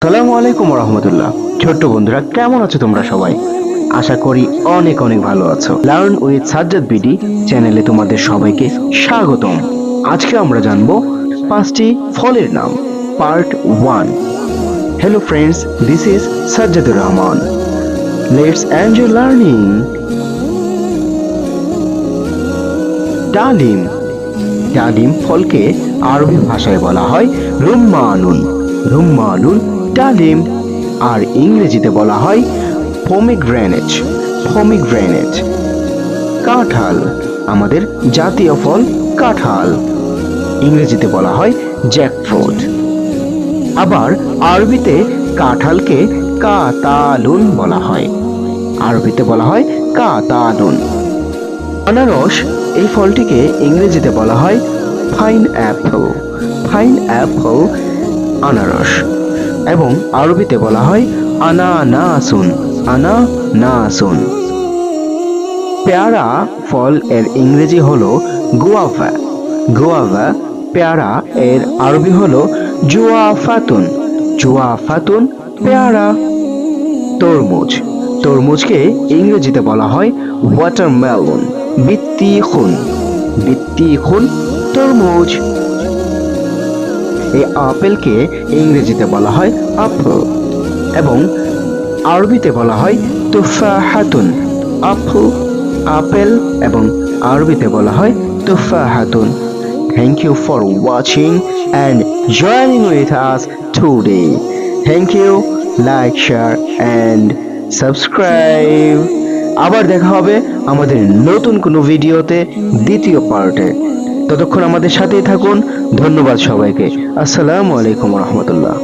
আসসালামু আলাইকুম রহমতুল্লাহ। ছোট্ট বন্ধুরা, কেমন আছো তোমরা সবাই? আশা করি অনেক অনেক ভালো আছো। লার্ন উইথ সাজ্জাদ বিডি চ্যানেলে তোমাদের সবাইকে স্বাগতম। আজকে আমরা জানবো 5টি ফলের নাম, part 1। Hello friends, this is Sajjadur Rahman. Let's enjoy learning. ডালিম। ডালিম ফলকে আরবি ভাষায় বলা হয় রুম্মানুন। রুম্মানুন ডালিম। আর ইংরেজিতে বলা হয় পমিগ্রেনেট। পমিগ্রেনেট। কাঁঠাল, আমাদের জাতীয় ফল কাঁঠাল, ইংরেজিতে বলা হয় জ্যাকফ্রুট। আবার আরবিতে কাঁঠালকে কাতালুন বলা হয়। আরবিতে বলা হয় কাতালুন। আনারস, এই ফলটিকে ইংরেজিতে বলা হয় ফাইন অ্যাপল। ফাইন অ্যাপল আনারস, এবং আরবিতে বলা হয় আনানাসুন। আনানাসুন। পেয়ারা ফল এর ইংরেজি হলো গুয়াভা। গুয়াভা পেয়ারা এর আরবি হলো জুয়াফাতুন। জুয়াফাতুন পেয়ারা। তরমুজ, তরমুজকে ইংরেজিতে বলা হয় ওয়াটারমেলন। বিত্তিখুন। বিত্তিখুন তরমুজ। এই আপেলকে ইংরেজিতে বলা হয় আপেল, এবং আরবিতে বলা হয় তুফাহাতুন। আপেল, আপেল, এবং আরবিতে বলা হয় তুফাহাতুন। Thank you for watching and joining with us today. Thank you, like, share and subscribe. আবার দেখা হবে আমাদের নতুন কোনো ভিডিওতে, দ্বিতীয় পার্টে। ততক্ষণ আমাদের সাথেই থাকুন। ধন্যবাদ সবাইকে। আসসালামু আলাইকুম রহমতুল্লাহ।